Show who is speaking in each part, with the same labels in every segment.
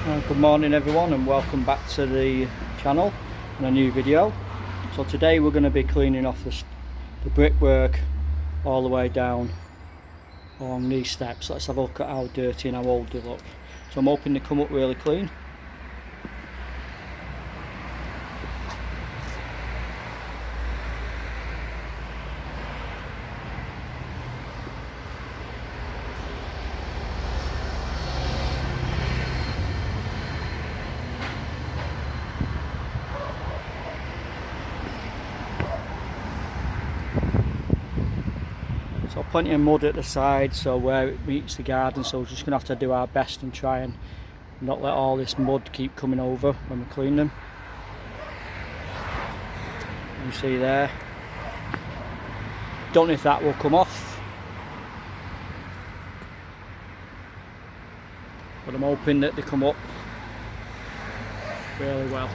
Speaker 1: Good morning everyone, and welcome back to the channel and a new video. So today we're going to be cleaning off the brickwork all the way down on these steps. Let's have a look at how dirty and how old they look. So I'm hoping they come up really clean. So plenty of mud at the side, so where it meets the garden, so we're just going to have to do our best and try and not let all this mud keep coming over when we clean them. You see there, don't know if that will come off, but I'm hoping that they come up really well.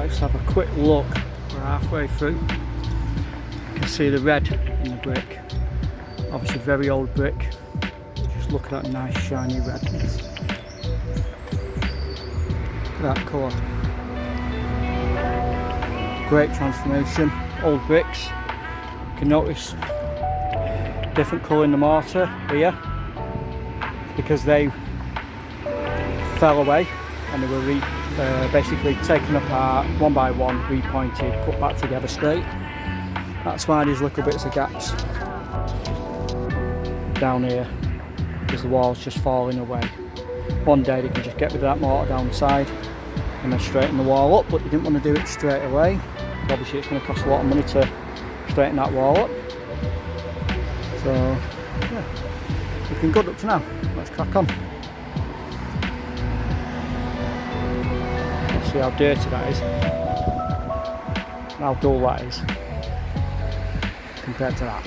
Speaker 1: let's have a quick look. We're halfway through. You can see the red in the brick. Obviously very old brick. Just look at that nice shiny redness. Look at that colour. Great transformation. Old bricks. You can notice different colour in the mortar here because they fell away and they were basically taken apart one by one, repointed, put back together straight. That's why there's little bits of gaps down here, because the wall's just falling away. One day they can just get rid of that mortar down the side and then straighten the wall up, but they didn't want to do it straight away. Obviously it's going to cost a lot of money to straighten that wall up. So yeah, looking good up to now. Let's crack on. Let's see how dirty that is and how dull that is compared to that.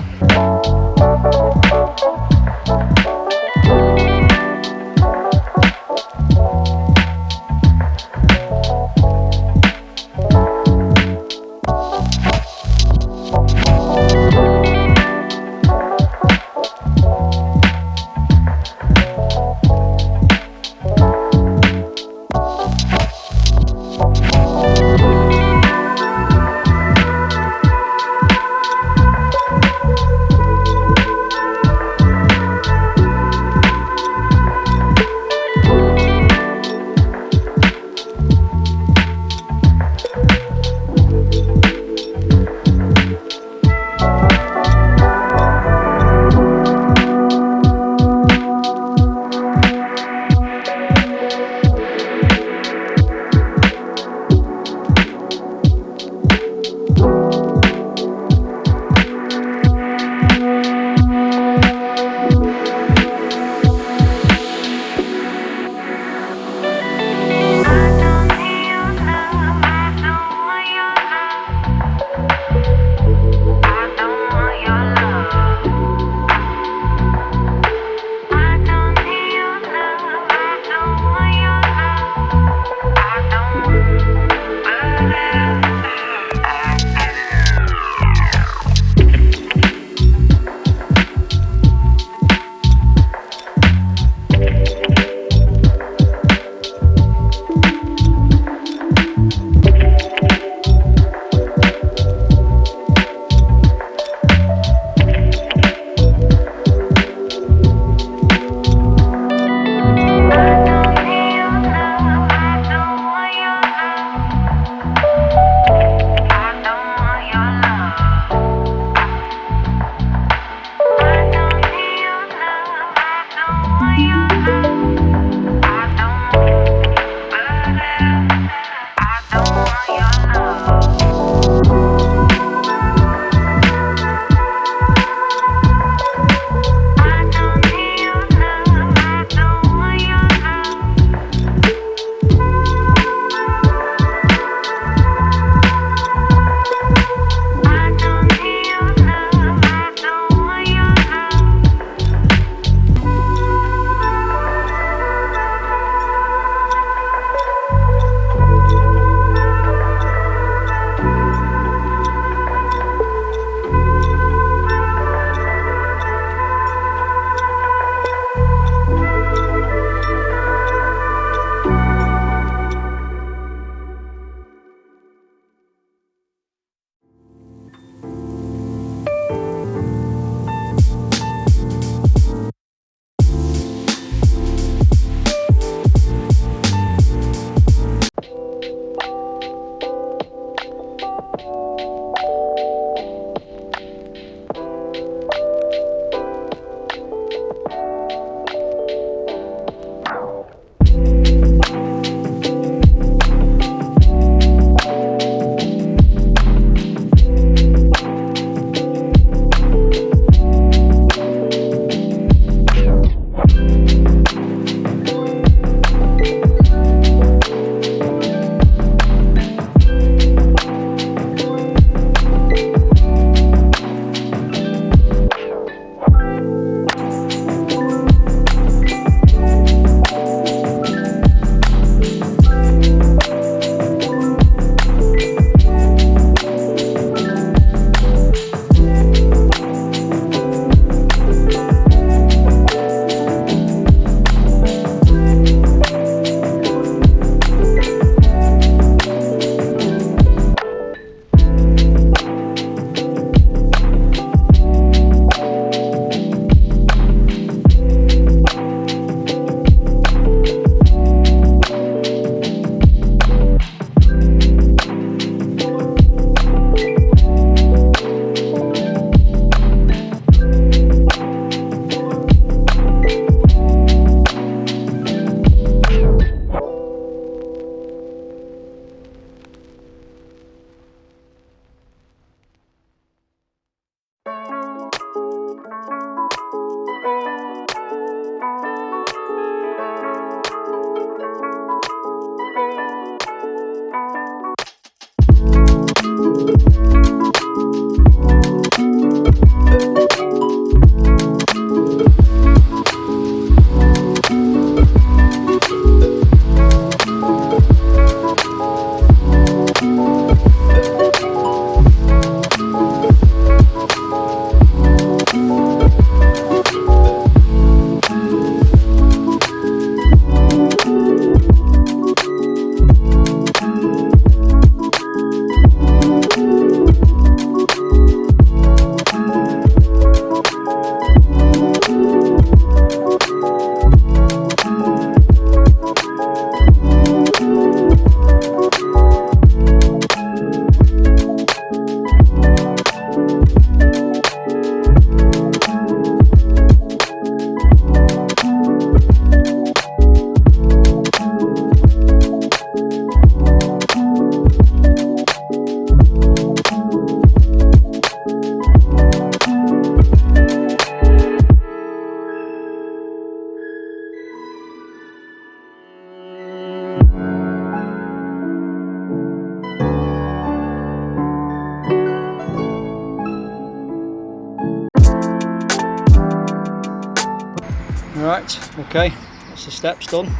Speaker 1: Right, okay, that's the steps done.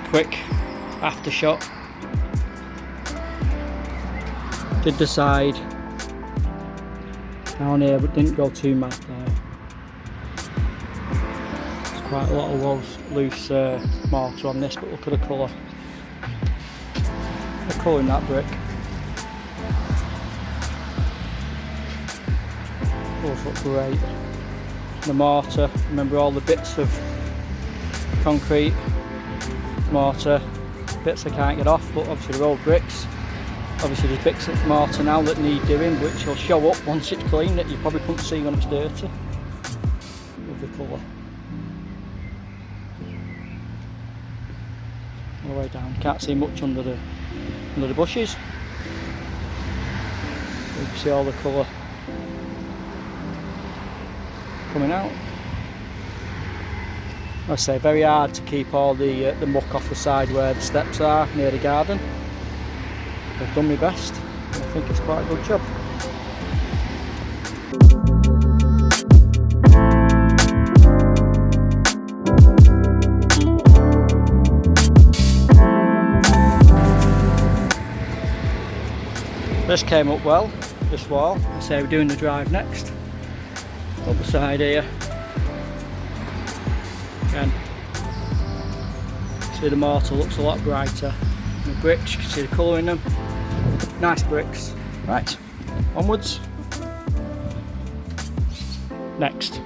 Speaker 1: Quick after shot. Did the side down here, but didn't go too mad there. There's quite a lot of loose mortar on this, but look at the colour. The colour in that brick. Those look great. The mortar, remember all the bits of concrete, mortar, bits I can't get off, but obviously they're old bricks. Obviously there's bits of mortar now that need doing, which will show up once it's clean, that you probably couldn't see when it's dirty. Love the colour. All the way down, can't see much under the bushes. You can see all the colour coming out. I say very hard to keep all the muck off the side where the steps are near the garden. I've done my best. I think it's quite a good job. This came up well, this wall. I say we're doing the drive next. Up the side here. Again, see the mortar looks a lot brighter. And the bricks, you can see the colour in them. Nice bricks. Right, onwards. Next.